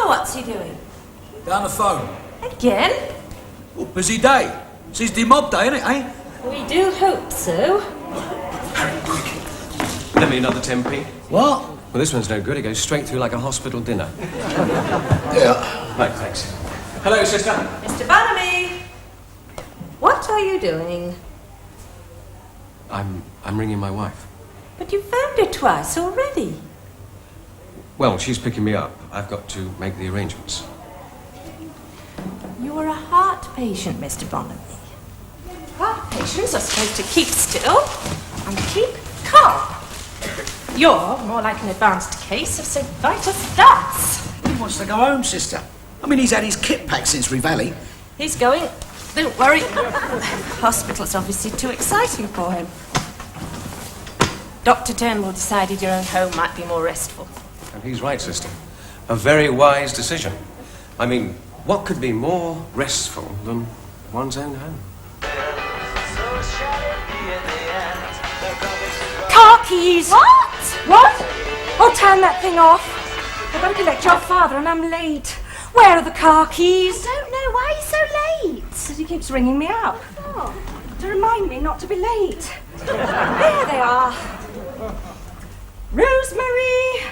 What's he doing? Down the phone. Again? Oh, busy day. It's the mob day, isn't it, eh? We do hope so. Let me another 10p. What? Well, this one's no good. It goes straight through like a hospital dinner. Yeah. Right, thanks. Hello, sister. Mr. Barnaby! What are you doing? I'm ringing my wife. But you phoned her twice already. Well, she's picking me up. I've got to make the arrangements. You are a heart patient, Mr. Barnaby. Heart patients are supposed to keep still and keep calm. You're more like an advanced case of St. Vitus dance. He wants to go home, sister. I mean, he's had his kit packed since Rivali. He's going. Don't worry. Hospital's obviously too exciting for him. Dr. Turnbull decided your own home might be more restful. And he's right, sister. A very wise decision. I mean, what could be more restful than one's own home? Car keys! What? What? Oh, turn that thing off. I've got to collect your father and I'm late. Where are the car keys? I don't know. Why are you so late? Because he keeps ringing me up. Oh. To remind me not to be late. There they are. Rosemary!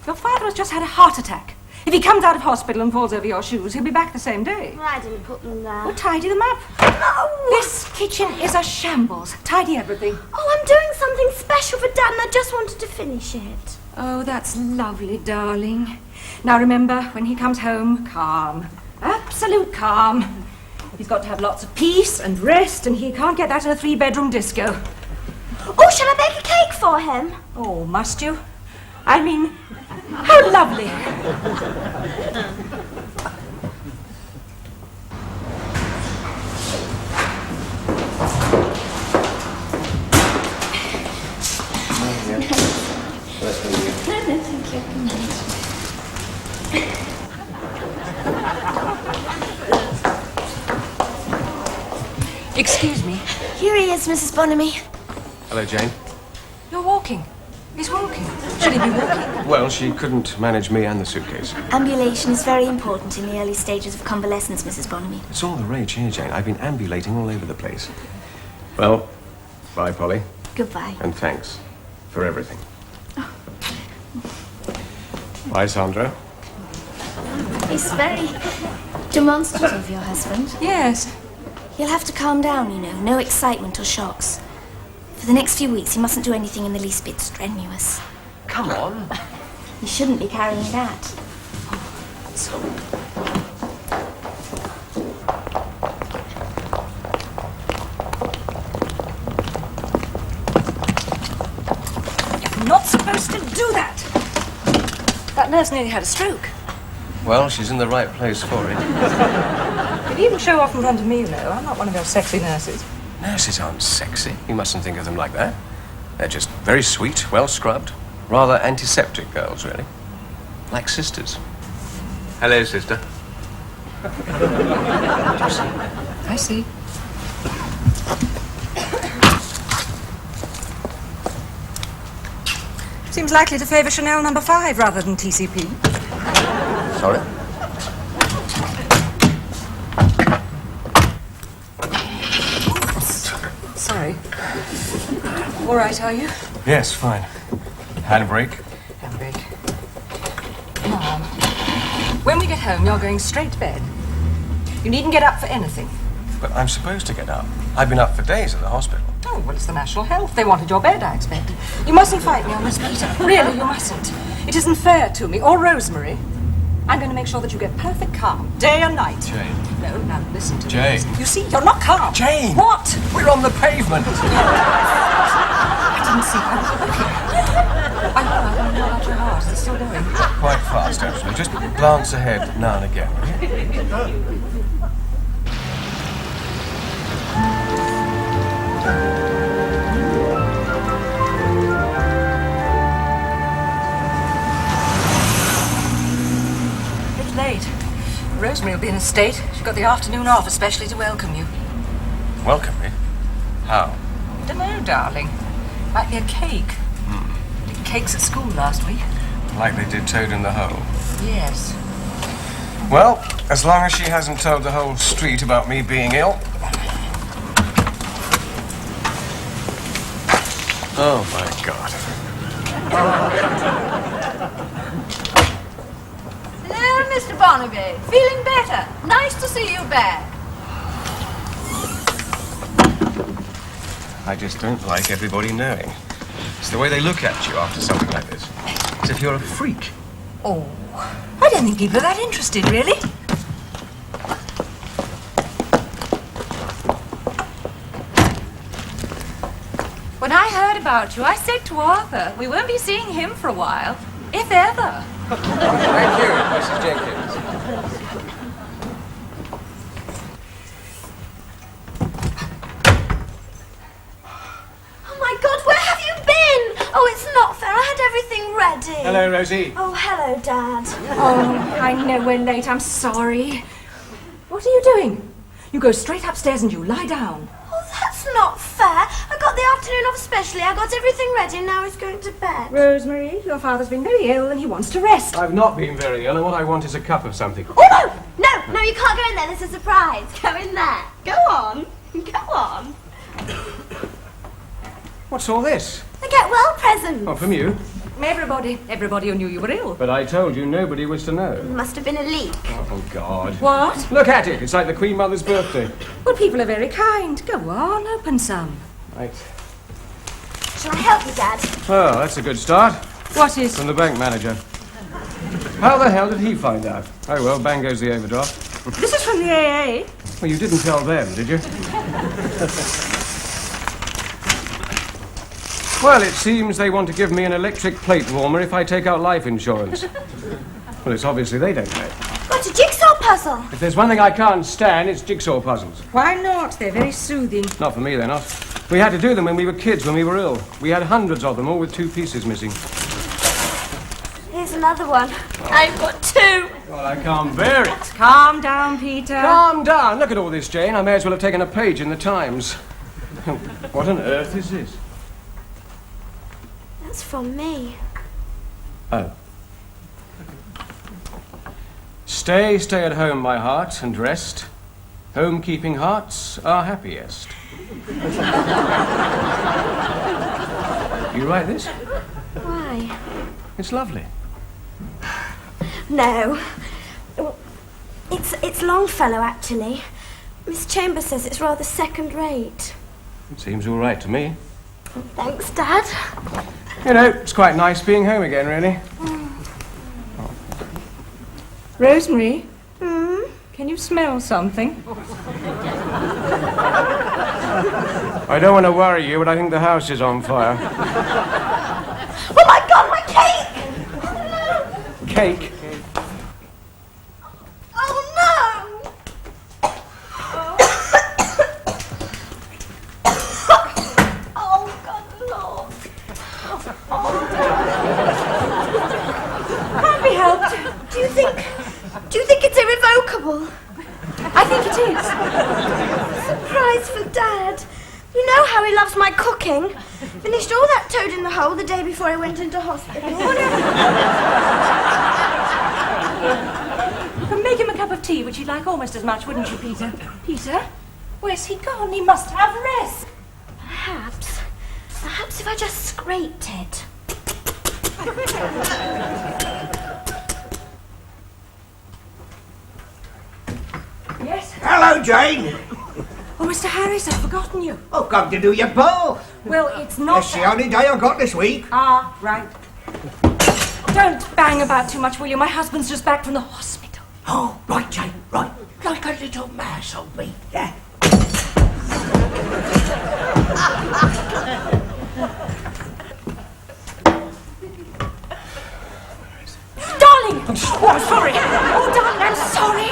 Your father has just had a heart attack. If he comes out of hospital and falls over your shoes, he'll be back the same day. Well, I didn't put them there. Well, tidy them up. No! This kitchen is a shambles. Tidy everything. Oh, I'm doing something special for Dad and I just wanted to finish it. Oh, that's lovely, darling. Now remember, when he comes home, calm. Absolute calm. He's got to have lots of peace and rest, and he can't get that in a 3-bedroom disco. Oh, shall I bake a cake for him? Oh, must you? I mean, how lovely. Excuse me. Here he is, Mrs. Bonamy. Hello, Jane. You're walking. He's walking. Should he be walking? Well, she couldn't manage me and the suitcase. Ambulation is very important in the early stages of convalescence, Mrs. Bonamy. It's all the rage here, Jane. I've been ambulating all over the place. Well, bye, Polly. Goodbye. And thanks for everything. Bye, Sandra. He's very demonstrative, your husband. Yes. He'll have to calm down, you know. No excitement or shocks. For the next few weeks, he mustn't do anything in the least bit strenuous. Come on. He shouldn't be carrying that. You're not supposed to do that. That nurse nearly had a stroke. Well, she's in the right place for it. You'd even show off in front of me, you know. I'm not one of those sexy nurses. Nurses aren't sexy. You mustn't think of them like that. They're just very sweet, well-scrubbed, rather antiseptic girls, really. Like sisters. Hello, sister. I see. Seems likely to favour Chanel number 5 rather than TCP. Sorry? Sorry. All right, are you? Yes, fine. Handbrake? Handbrake. Mom, when we get home, you're going straight to bed. You needn't get up for anything. But I'm supposed to get up. I've been up for days at the hospital. Oh, well, it's the National Health. They wanted your bed, I expect. You mustn't fight me on this, Peter. Really, you mustn't. It isn't fair to me, or Rosemary. I'm going to make sure that you get perfect calm, day and night. Jane. No, now listen to me. Jane. You see, you're not calm. Jane! What? We're on the pavement! I didn't see that. I want to know about your heart. Is it still going? Quite fast, actually. Just glance ahead now and again, will you? Rosemary will be in a state. She got the afternoon off especially to welcome you. Welcome me? How? Dunno, darling. Might be a cake. Did cakes at school last week. Like they did Toad in the Hole. Yes. Well, as long as she hasn't told the whole street about me being ill. Oh, my God. Hello, Mr. Barnaby. Feeling better? Nice to see you back. I just don't like everybody knowing. It's the way they look at you after something like this. As if you're a freak. Oh, I don't think people are that interested, really. When I heard about you, I said to Arthur, we won't be seeing him for a while, if ever. Thank you, Mrs. Jenkins. Oh my God, where have you been? Oh, it's not fair. I had everything ready. Hello, Rosie. Oh, hello, Dad. Oh, I know we're late. I'm sorry. What are you doing? You go straight upstairs and you lie down. Oh, that's not fair. I got the afternoon off especially. I got everything ready and now he's going to bed. Rosemary, your father's been very ill and he wants to rest. I've not been very ill, and what I want is a cup of something. Oh, no! No, no, you can't go in there. This is a surprise. Go in there. Go on. Go on. What's all this? The get well present. Oh, from you? Everybody who knew you were ill. But I told you nobody was to know. Must have been a leak. Oh, God. What? Look at it. It's like the Queen Mother's birthday. Well, people are very kind. Go on, open some. Right. Shall I help you, Dad? Well, that's a good start. What is... From the bank manager. How the hell did he find out? Oh, well, bang goes the overdraft. This is from the AA. Well, you didn't tell them, did you? Well, it seems they want to give me an electric plate warmer if I take out life insurance. Well, it's obviously they don't know. Got a jigsaw puzzle. If there's one thing I can't stand, it's jigsaw puzzles. Why not? They're very soothing. Not for me, they're not. We had to do them when we were kids, when we were ill. We had hundreds of them, all with 2 pieces missing. Here's another one. I've got 2. Well, I can't bear it. Calm down, Peter. Calm down. Look at all this, Jane. I may as well have taken a page in the Times. What on earth is this? That's from me. Oh. Stay at home, my heart, and rest. Home-keeping hearts are happiest. You write this? Why? It's lovely. No. It's Longfellow, actually. Miss Chambers says it's rather second-rate. It seems all right to me. Thanks, Dad. You know, it's quite nice being home again, really. Rosemary? Can you smell something? I don't want to worry you, but I think the house is on fire. Oh, my God, my cake! Cake? Oh, no! Oh, God, Lord. Can't be helped. Do you think it's irrevocable? I think it is. Surprise for Dad. You know how he loves my cooking. Finished all that Toad in the Hole the day before I went into hospital. But make him a cup of tea, which he'd like almost as much, wouldn't you, Peter? Peter? Where's he gone? He must have rest. Perhaps if I just scraped it. Yes? Hello, Jane. Oh, Mr. Harris, I've forgotten you. I've come to do your ball. Well, it's not... It's the only day I got this week. Ah, right. Don't bang about too much, will you? My husband's just back from the hospital. Oh, right, Jane, right. Like a little mouse on me, yeah. Darling! Oh, I'm sorry. Oh, darling, I'm sorry.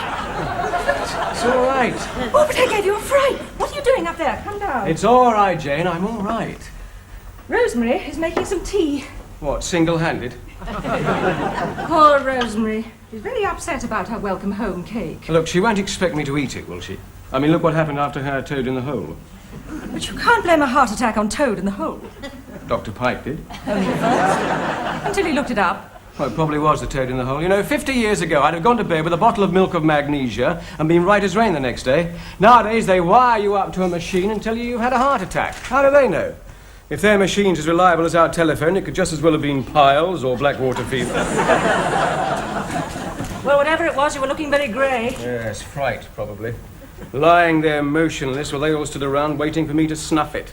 It's all right. Oh, but I gave you a fright. What are you doing up there? Come down. It's all right, Jane. I'm all right. Rosemary is making some tea. What, single-handed? Poor Rosemary. She's very upset about her welcome home cake. Look, she won't expect me to eat it, will she? I mean, look what happened after her Toad in the Hole. But you can't blame a heart attack on Toad in the Hole. Dr. Pike did. Only at first. Until he looked it up. Well, it probably was the Toad in the Hole. You know, 50 years ago, I'd have gone to bed with a bottle of milk of magnesia and been right as rain the next day. Nowadays, they wire you up to a machine and tell you you've had a heart attack. How do they know? If their machine's as reliable as our telephone, it could just as well have been piles or blackwater fever. Well, whatever it was, you were looking very grey. Yes, fright, probably. Lying there motionless while they all stood around waiting for me to snuff it.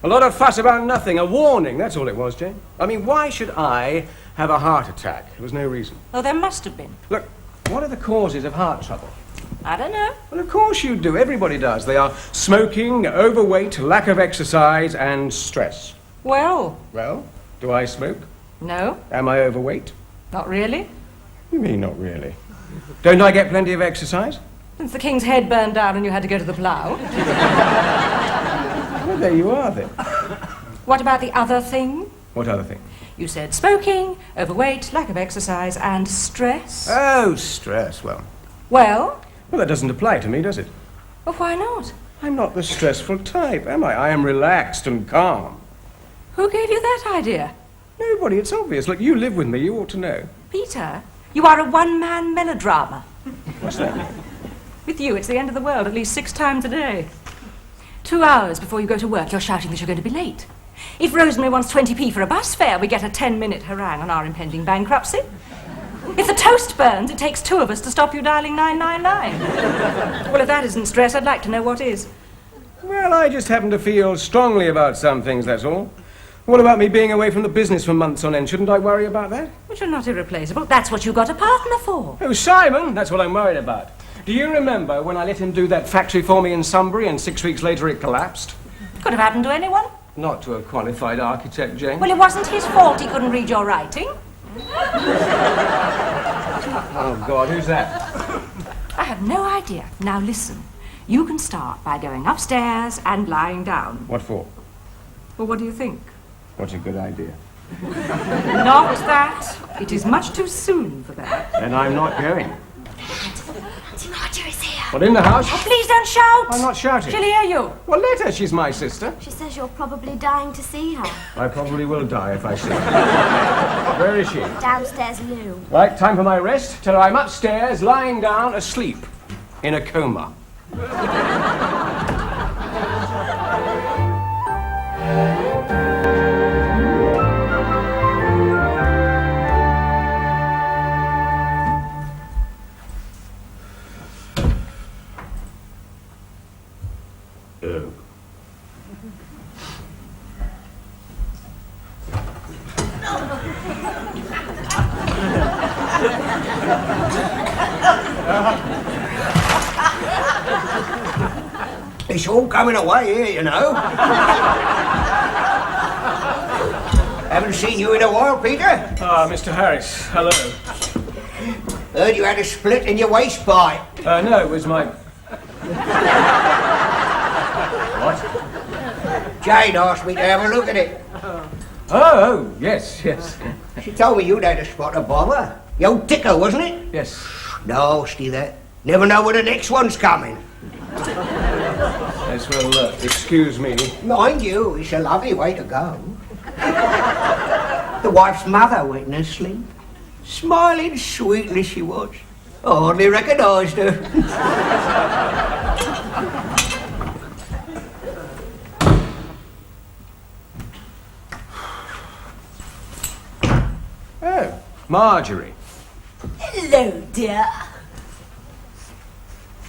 A lot of fuss about nothing. A warning, that's all it was, Jane. I mean, why should I have a heart attack? There was no reason. Oh, there must have been. Look, what are the causes of heart trouble? I don't know. Well, of course you do. Everybody does. They are smoking, overweight, lack of exercise, and stress. Well, Do I smoke? no, Am I overweight? not really. You mean not really? Don't I get plenty of exercise? Since the king's head burned down and you had to go to the plough. Well, there you are, then. What about the other thing? What other thing? You said smoking, overweight, lack of exercise, and stress. Oh, stress. Well, Well, that doesn't apply to me, does it? well, why not? I'm not the stressful type, am I? I am relaxed and calm. Who gave you that idea? Nobody, it's obvious. Look, you live with me, you ought to know. Peter, you are a one-man melodrama. What's that mean? With you, it's the end of the world at least 6 times a day. 2 hours before you go to work, you're shouting that you're going to be late. If Rosemary wants 20p for a bus fare, we get a 10-minute harangue on our impending bankruptcy. If the toast burns, it takes 2 of us to stop you dialing 999. Well, if that isn't stress, I'd like to know what is. Well, I just happen to feel strongly about some things, that's all. What about me being away from the business for months on end? Shouldn't I worry about that? But you're not irreplaceable. That's what you got a partner for. Oh, Simon, that's what I'm worried about. Do you remember when I let him do that factory for me in Sunbury and 6 weeks later it collapsed? Could have happened to anyone. Not to a qualified architect, Jane. Well, it wasn't his fault he couldn't read your writing. Oh, God, who's that? I have no idea. Now listen. You can start by going upstairs and lying down. What for? Well, what do you think? What's a good idea? Not that. It is much too soon for that. And I'm not going. Auntie Marjorie's here. What, in the house? Oh, please don't shout. I'm not shouting. She'll hear you. Well, let her. She's my sister. She says you're probably dying to see her. I probably will die if I see her. Where is she? Downstairs loo. Right, time for my rest. Till I'm upstairs, lying down, asleep. In a coma. It's all going away here, you know. Haven't seen you in a while, Peter. Ah, Mr. Harris, hello. Heard you had a split in your waist pipe. No, it was my... What? Jane asked me to have a look at it. Oh, yes. She told me you'd had a spot of bother. The old ticker, wasn't it? Yes. Nasty, that. Never know when the next one's coming. Yes, well, excuse me. Mind you, it's a lovely way to go. The wife's mother went in her sleep. Smiling sweetly she was. I hardly recognised her. Oh, Marjorie. Hello, dear.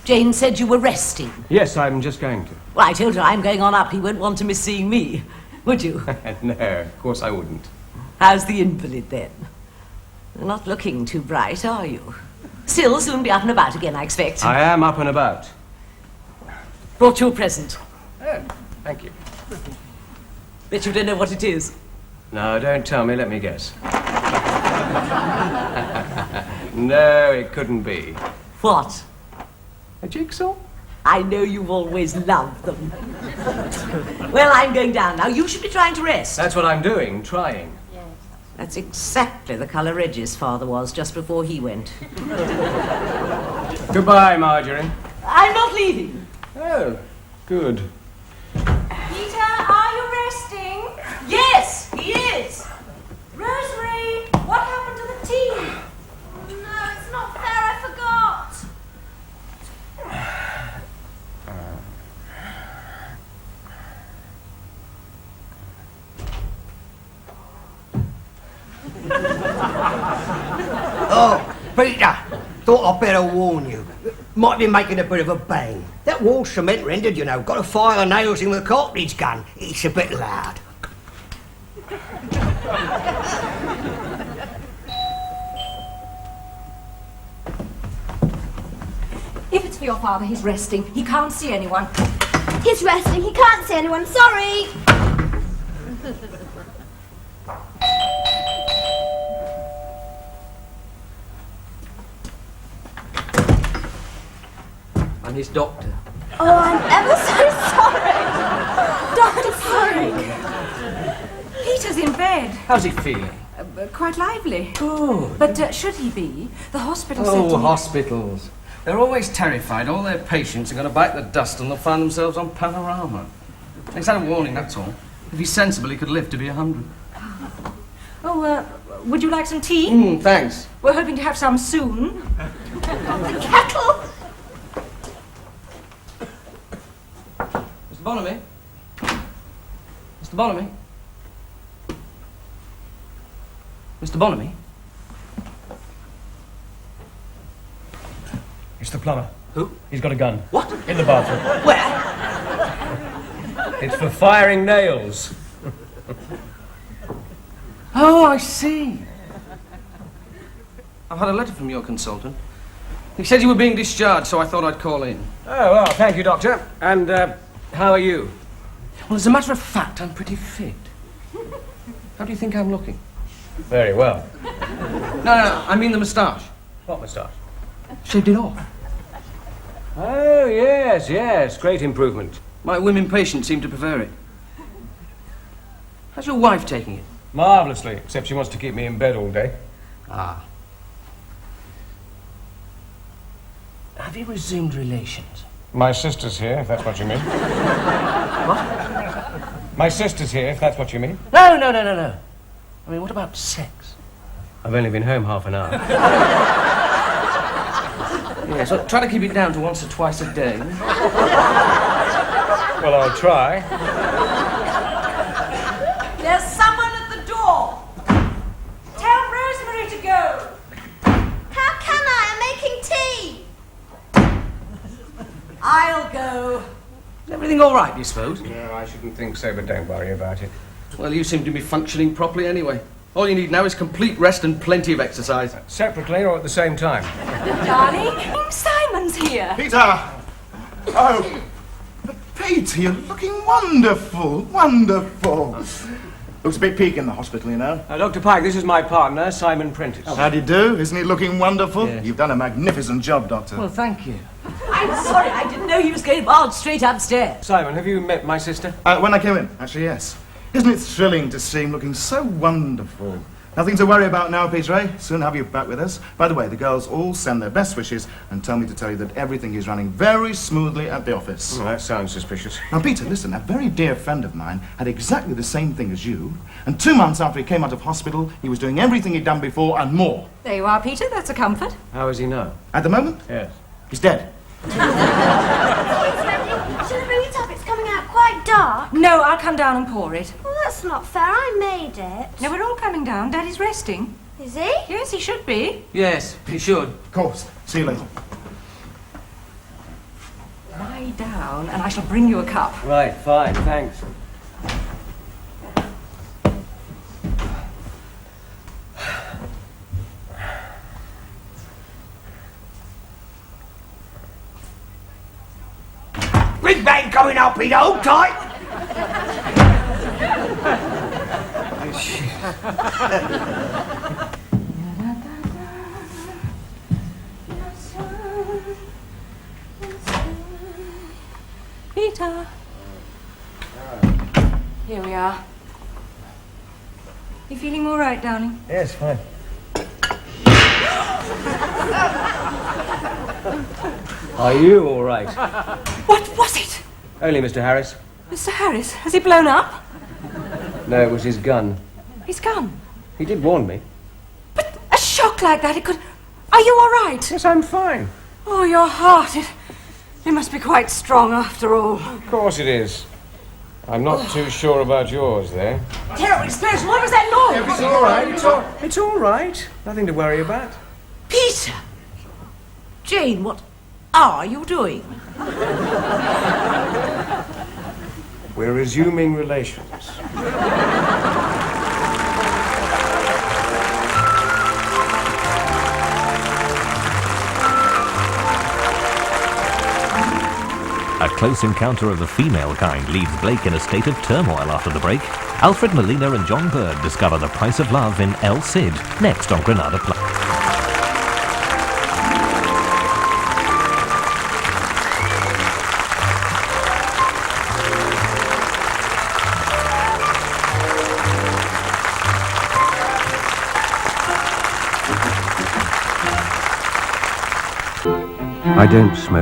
Jane said you were resting. Yes, I'm just going to. Well, I told her I'm going on up. He won't want to miss seeing me, would you? No, of course I wouldn't. How's the invalid, then? You're not looking too bright, are you? Still, soon be up and about again, I expect. I am up and about. Brought you a present. Oh, thank you. Bet you don't know what it is. No, don't tell me, let me guess. No, it couldn't be. What? A jigsaw? I know you've always loved them. Well, I'm going down now. You should be trying to rest. That's what I'm doing, trying. That's exactly the colour Reggie's father was just before he went. Goodbye, Marjorie. I'm not leaving. Oh, good. Peter, are you resting? Yes, he is. Rosemary, what happened to the tea? No, it's not fair, I forgot. Oh, Peter, thought I'd better warn you. Might be making a bit of a bang. That wall's cement rendered, you know. Got to fire the nails in with a cartridge gun. It's a bit loud. If it's for your father, he's resting. He can't see anyone. He's resting, he can't see anyone, sorry. I'm his doctor. Oh, I'm ever so sorry. Dr. Frank! Peter's in bed. How's he feeling? Quite lively. Good. But should he be? The hospital said to Oh, me... hospitals. They're always terrified. All their patients are going to bite the dust and they'll find themselves on Panorama. He's had a warning, that's all. If he's sensible, he could live to be 100. Oh, would you like some tea? Thanks. We're hoping to have some soon. The kettle. Mr. Bonamy? Mr. Bonamy? Mr. Bonamy? It's the plumber. Who? He's got a gun. What? In the bathroom. Where? It's for firing nails. Oh, I see. I've had a letter from your consultant. He said you were being discharged, so I thought I'd call in. Oh, well, thank you, Doctor. And, how are you? Well, as a matter of fact, I'm pretty fit. How do you think I'm looking? Very well. No, I mean the moustache. What moustache? Shaved it off. Oh, yes. Great improvement. My women patients seem to prefer it. How's your wife taking it? Marvellously, except she wants to keep me in bed all day. Ah. Have you resumed relations? My sister's here, if that's what you mean. What? My sister's here, if that's what you mean. No. I mean, what about sex? I've only been home half an hour. Yeah, so try to keep it down to once or twice a day. Well, I'll try. There's someone at the door. Tell Rosemary to go. How can I? I'm making tea. I'll go. Is everything all right, do you suppose? No, I shouldn't think so, but don't worry about it. Well, you seem to be functioning properly anyway. All you need now is complete rest and plenty of exercise. Separately or at the same time? Darling, Simon's here. Peter! Oh, Peter, you're looking wonderful, wonderful. Looks a bit peak in the hospital, you know. Dr. Pike, this is my partner, Simon Prentice. How do you do? Isn't he looking wonderful? Yes. You've done a magnificent job, Doctor. Well, thank you. I'm sorry, I didn't know he was going to barge straight upstairs. Simon, have you met my sister? When I came in, actually, yes. Isn't it thrilling to see him looking so wonderful? Nothing to worry about now, Peter, eh? Soon have you back with us. By the way, the girls all send their best wishes and tell me to tell you that everything is running very smoothly at the office. Oh, that sounds suspicious. Now, Peter, listen, a very dear friend of mine had exactly the same thing as you, and 2 months after he came out of hospital, he was doing everything he'd done before and more. There you are, Peter. That's a comfort. How is he now? At the moment, Yes. he's dead. It's ready. Should I bring it up? It's coming out quite dark. No, I'll come down and pour it. Well, that's not fair. I made it. No, we're all coming down. Daddy's resting. Is he? Yes, he should be. Yes, you should. Of course. See you later. Lie down, and I shall bring you a cup. Right, fine, thanks. Big bang coming up, Peter. Hold tight. Peter. Here we are. You feeling all right, darling? Yes, fine. Are you all right? What was it? Only Mr. Harris. Mr. Harris, has he blown up? No, it was his gun. His gun. He did warn me. But a shock like that, it could... Are you all right? Yes, I'm fine. Oh, your heart, it must be quite strong after all. Of course it is. I'm not too sure about yours, though. Terrible explosion. What was that noise? It's all right. It's all right. Nothing to worry about. Peter! Jane, what are you doing? We're resuming relations. A close encounter of the female kind leaves Blake in a state of turmoil after the break. Alfred Molina and John Bird discover the price of love in El Cid, next on Granada Plus. I don't smoke.